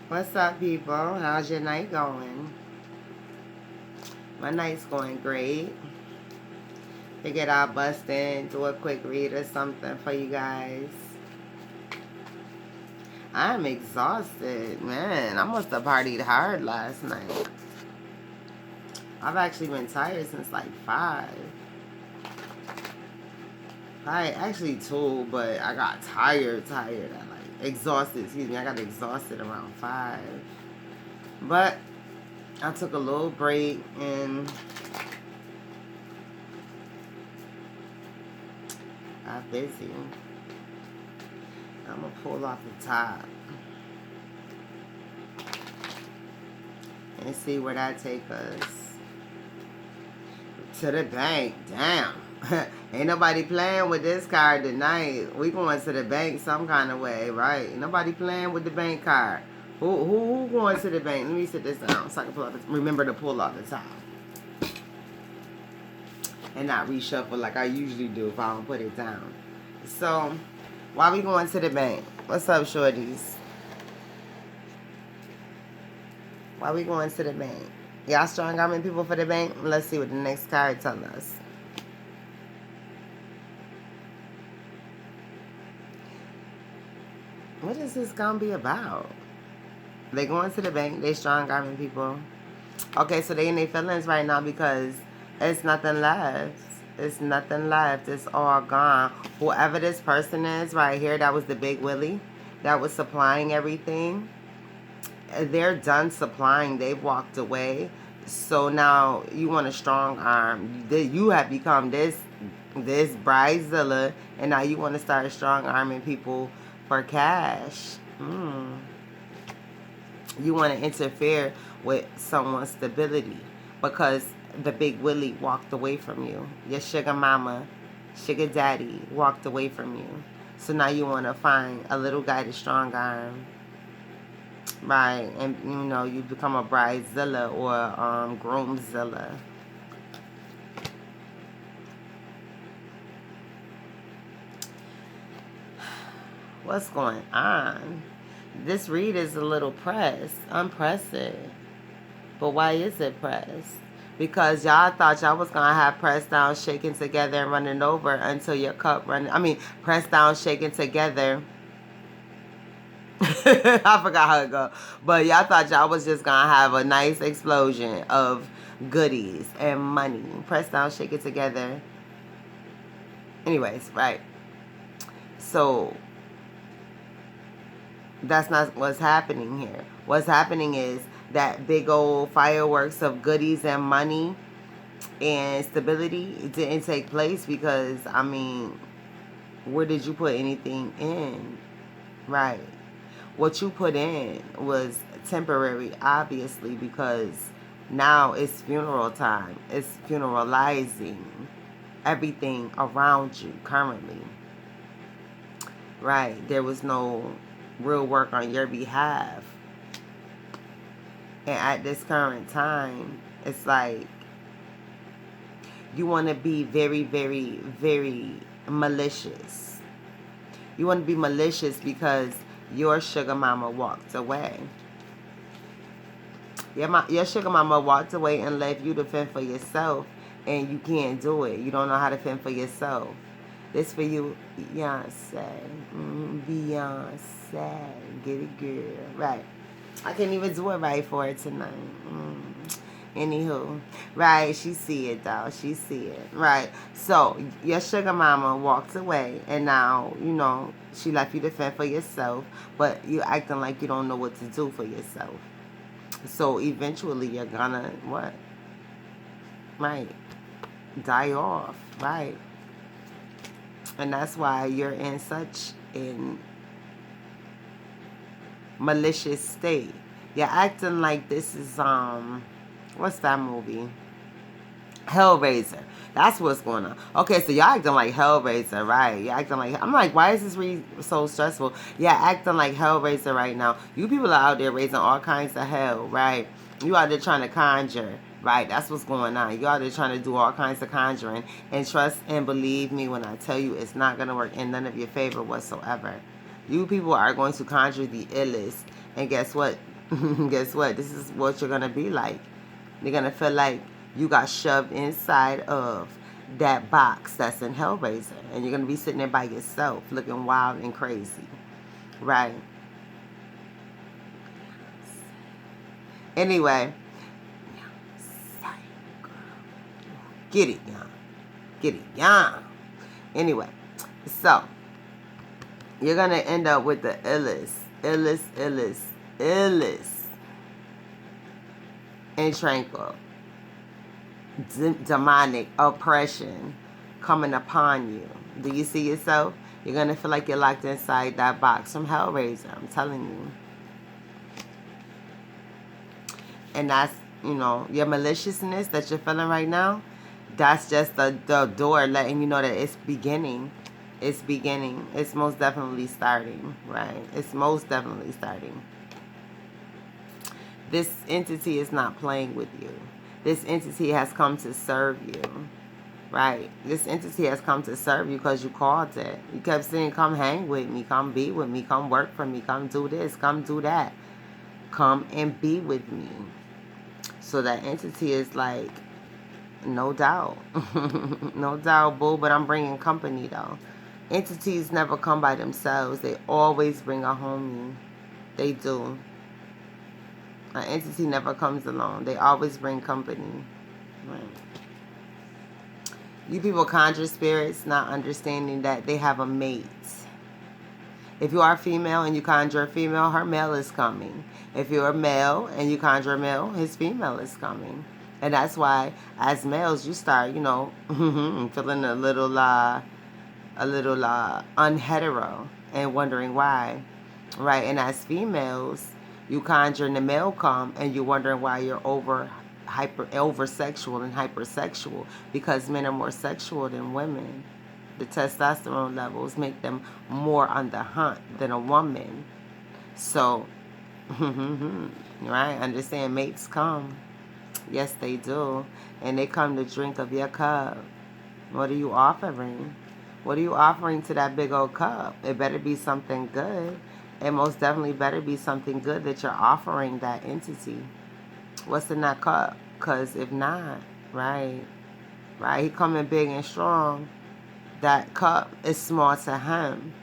What's up, people? How's your night going? My night's going great. Figured I'll bust in, do a quick read or something for you guys. I'm exhausted, man. I must have partied hard last night. I've actually been tired since like 5. Actually 2, but I got tired. Exhausted, excuse me. I got exhausted around 5. But I took a little break and got busy. I'm gonna pull off the top and see where that take us. To the bank. Damn. Ain't nobody playing with this card tonight. We going to the bank some kind of way, right? Ain't nobody playing with the bank card. Who going to the bank? Let me sit this down so I can remember to pull off the top. And not reshuffle like I usually do if I don't put it down. So, why we going to the bank? What's up, shorties? Why we going to the bank? Y'all strong arming people for the bank? Let's see what the next card tells us. What is this gonna be about? They going to the bank. They strong arming people. Okay, so they in their feelings right now because it's nothing left. It's nothing left. It's all gone. Whoever this person is right here, that was the big Willie that was supplying everything. They're done supplying. They've walked away. So now you want a strong arm. You have become this bridezilla, and now you want to start strong arming people for cash. You want to interfere with someone's stability because the big Willie walked away from you. Your sugar mama, sugar daddy walked away from you. So now you want to find a little guy to strong arm. Right, and you become a bridezilla or groomzilla. What's going on? This read is a little pressed. I'm pressed. But why is it pressed? Because y'all thought y'all was going to have pressed down, shaking together, and running over until your cup pressed down, shaking together. I forgot how it go. But y'all thought y'all was just going to have a nice explosion of goodies and money. Pressed down, shake it together. Anyways, right. So that's not what's happening here. What's happening is that big old fireworks of goodies and money and stability didn't take place because, where did you put anything in? Right. What you put in was temporary, obviously, because now it's funeral time. It's funeralizing everything around you currently. Right. There was no real work on your behalf. And at this current time, it's like you want to be very, very, very malicious. You want to be malicious because your sugar mama walked away. Your sugar mama walked away and left you to fend for yourself, and you can't do it. You don't know how to fend for yourself. This for you, Beyonce. Beyonce. Get it, girl. Right. I can't even do it right for her tonight. Anywho, right, she see it though. She see it. Right. So your sugar mama walked away and now, she left you to fend for yourself, but you acting like you don't know what to do for yourself. So eventually you're gonna what? Right. Die off. Right. And that's why you're in such a malicious state. You're acting like this is what's that movie? Hellraiser. That's what's going on. Okay, so y'all acting like Hellraiser, right? Y'all acting like, I'm like, why is this read so stressful? Yeah, acting like Hellraiser right now. You people are out there raising all kinds of hell, right? You out there trying to conjure, right? That's what's going on. You out there trying to do all kinds of conjuring. And trust and believe me when I tell you it's not going to work in none of your favor whatsoever. You people are going to conjure the illest. And guess what? guess what? This is what you're going to be like. You're going to feel like you got shoved inside of that box that's in Hellraiser. And you're going to be sitting there by yourself looking wild and crazy. Right? Anyway. Get it, young. Get it, young. Anyway. So. You're going to end up with the illest and tranquil demonic oppression coming upon you. Do you see yourself? You're going to feel like you're locked inside that box from Hellraiser. I'm telling you. And that's, you know, your maliciousness that you're feeling right now, that's just the door letting you know that it's beginning. It's beginning. It's most definitely starting, right? It's most definitely starting. This entity is not playing with you. This entity has come to serve you, right? This entity has come to serve you because you called it. You kept saying, come hang with me, come be with me, come work for me, come do this, come do that. Come and be with me. So that entity is like, no doubt. No doubt, boo, but I'm bringing company, though. Entities never come by themselves. They always bring a homie. They do. An entity never comes alone. They always bring company. Right. You people conjure spirits not understanding that they have a mate. If you are female and you conjure a female, her male is coming. If you're a male and you conjure a male, his female is coming. And that's why, as males, you start, you know, feeling a little unhetero and wondering why, right? And as females, you conjure and the male come and you're wondering why you're over sexual and hypersexual, because men are more sexual than women. The testosterone levels make them more on the hunt than a woman. So, right? Understand, mates come. Yes, they do. And they come to drink of your cup. What are you offering? What are you offering to that big old cup? It better be something good. It most definitely better be something good that you're offering that entity. What's in that cup? Because if not, right, he coming big and strong. That cup is small to him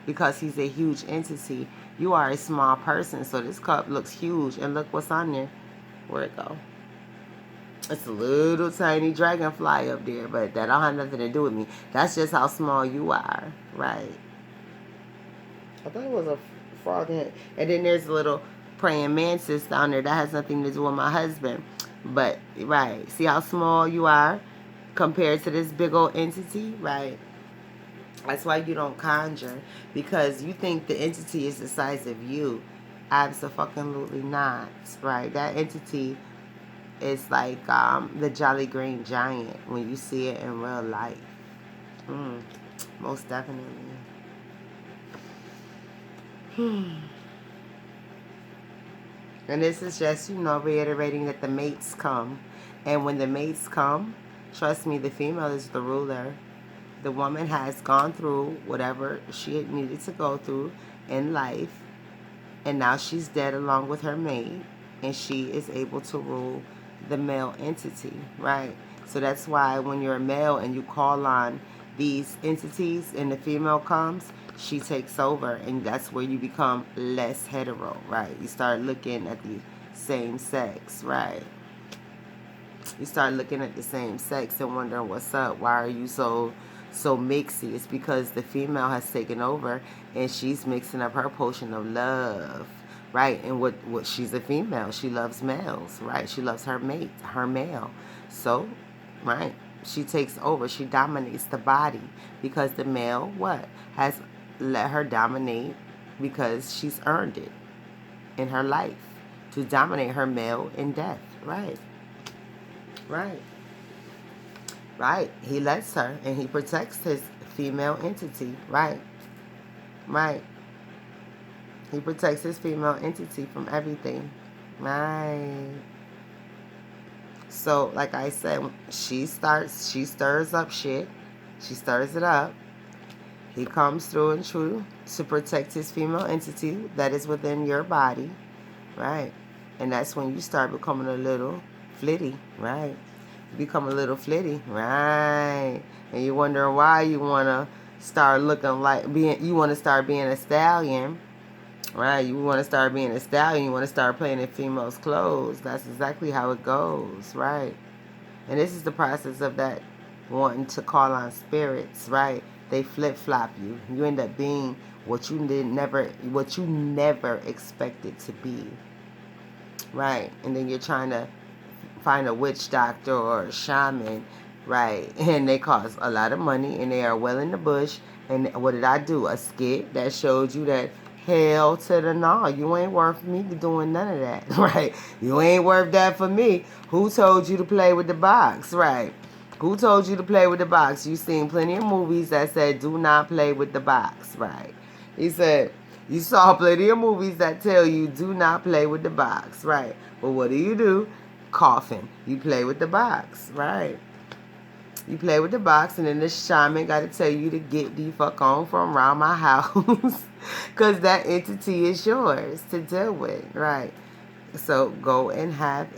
because he's a huge entity. You are a small person, so this cup looks huge. And look what's on there. Where'd it go? It's a little tiny dragonfly up there, but that don't have nothing to do with me. That's just how small you are, right? I thought it was a frog head. And then there's a little praying mantis down there. That has nothing to do with my husband. But, right, see how small you are compared to this big old entity, right? That's why you don't conjure, because you think the entity is the size of you. Absolutely not, right? That entity is like the Jolly Green Giant when you see it in real life. Most definitely. And this is just, you know, reiterating that the mates come. And when the mates come, trust me, the female is the ruler. The woman has gone through whatever she needed to go through in life. And now she's dead along with her mate. And she is able to rule the male entity, right? So that's why when you're a male and you call on these entities and the female comes, she takes over, and that's where you become less hetero, right? You start looking at the same sex, right? You start looking at the same sex and wondering what's up. Why are you so mixy? It's because the female has taken over and she's mixing up her potion of love, right? And what she's a female. She loves males, right? She loves her mate, her male. So, right, she takes over. She dominates the body because the male, what? Has let her dominate because she's earned it in her life to dominate her male in death, right? Right. Right. He lets her and he protects his female entity, right? Right. He protects his female entity from everything. Right. So, like I said, she stirs up shit. She stirs it up. He comes through and true to protect his female entity that is within your body. right? And that's when you start becoming a little flitty, right? Become a little flitty, right? And you wonder why you want to start looking like you want to start being a stallion, right? You want to start being a stallion, you want to start playing in females' clothes. That's exactly how it goes, right? And this is the process of that wanting to call on spirits, right? They flip flop you. You end up being what you never expected to be, right? And then you're trying to find a witch doctor or a shaman, right? And they cost a lot of money and they are well in the bush. And what did I do? A skit that showed you that hell to the no. You ain't worth me doing none of that, right? You ain't worth that for me. Who told you to play with the box, right? Who told you to play with the box? You seen plenty of movies that said do not play with the box, right? He said, you saw plenty of movies that tell you do not play with the box, right? But what do? Coffin. You play with the box, right? You play with the box, and then the shaman got to tell you to get the fuck on from around my house because that entity is yours to deal with, right? So go and have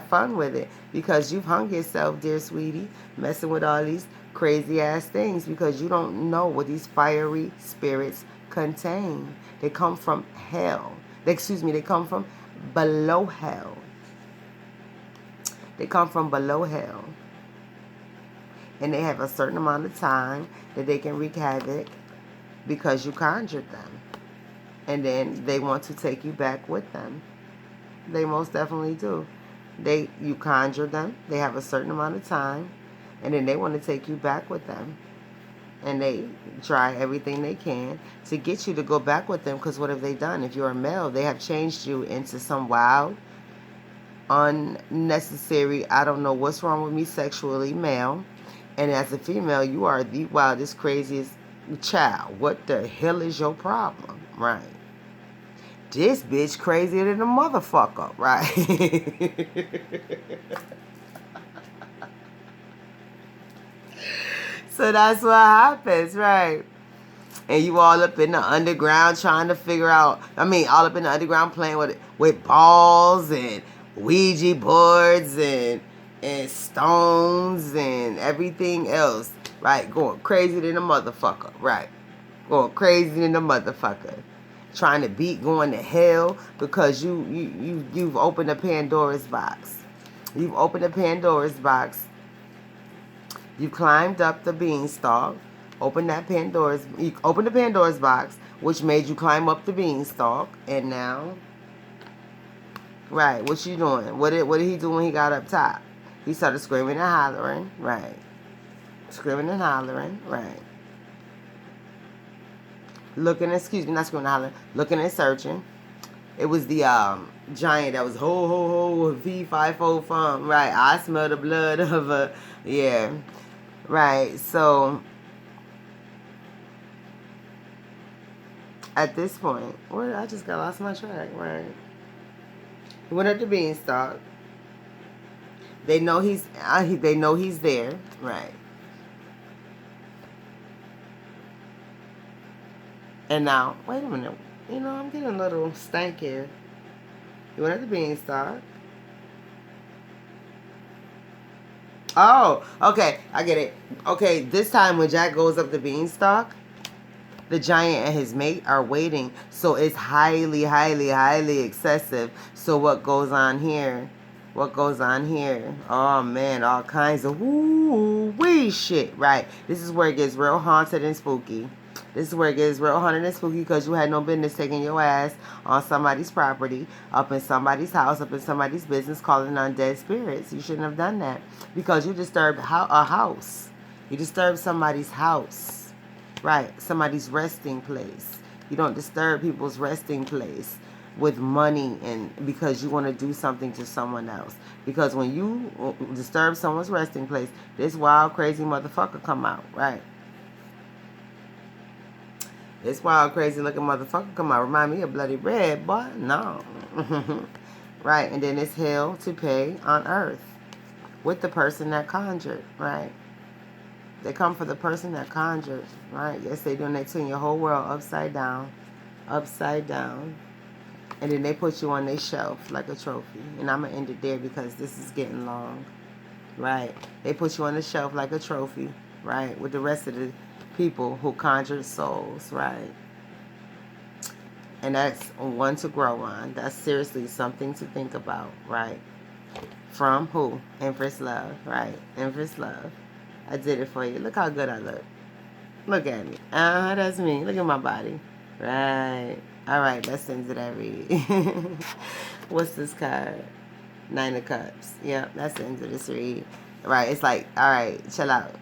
fun with it because you've hung yourself, dear sweetie, messing with all these crazy ass things because you don't know what these fiery spirits contain. They come from hell. They come from below hell. They come from below hell. And they have a certain amount of time that they can wreak havoc because you conjured them. And then they want to take you back with them. They most definitely do. You conjure them, they have a certain amount of time, and then they want to take you back with them. And they try everything they can to get you to go back with them because what have they done? If you're a male, they have changed you into some wild, unnecessary, I don't know what's wrong with me sexually male. And as a female, you are the wildest, craziest child. What the hell is your problem? Right. This bitch crazier than a motherfucker, right? So that's what happens, right? And you all up in the underground trying to figure out, all up in the underground playing with balls and Ouija boards and stones and everything else, right? Going crazy than a motherfucker, right? Going crazy than a motherfucker. Trying to beat going to hell because you've opened a Pandora's box. You've opened a Pandora's box. You climbed up the beanstalk, you opened the Pandora's box, which made you climb up the beanstalk, and now, right, what you doing? What did he do when he got up top? He started screaming and hollering, right? Screaming and hollering, right? Looking and searching. It was the giant that was ho ho ho V5 fum, right? I smell the blood of a, yeah, right. So at this point, I just got lost my track, right? He went up to Beanstalk. They know he's there, right? And now, wait a minute. I'm getting a little stank here. You went up to Beanstalk. Oh, okay. I get it. Okay, this time when Jack goes up the Beanstalk, the giant and his mate are waiting. So it's highly, highly, highly excessive. So what goes on here? Oh, man, all kinds of woo-wee shit, right? This is where it gets real haunted and spooky. Because you had no business taking your ass on somebody's property, up in somebody's house, up in somebody's business, calling on dead spirits. You shouldn't have done that because you disturbed a house. You disturbed somebody's house, right? Somebody's resting place. You don't disturb people's resting place with money and because you want to do something to someone else. Because when you disturb someone's resting place, this wild, crazy motherfucker come out, right? This wild, crazy looking motherfucker come out. Remind me of Bloody Red, boy. No. Right. And then it's hell to pay on earth with the person that conjured, right? They come for the person that conjured, right? Yes, they do. And they turn your whole world upside down. Upside down. And then they put you on their shelf like a trophy. And I'm going to end it there because this is getting long. Right? They put you on the shelf like a trophy. Right? With the rest of the people who conjured souls. Right? And that's one to grow on. That's seriously something to think about. Right? From who? Empress Love. Right? Empress Love. I did it for you. Look how good I look. Look at me. That's me. Look at my body. Right. All right, let's end that read. What's this card? Nine of Cups. Yep, that's the end of this read. Right, it's like, all right, chill out.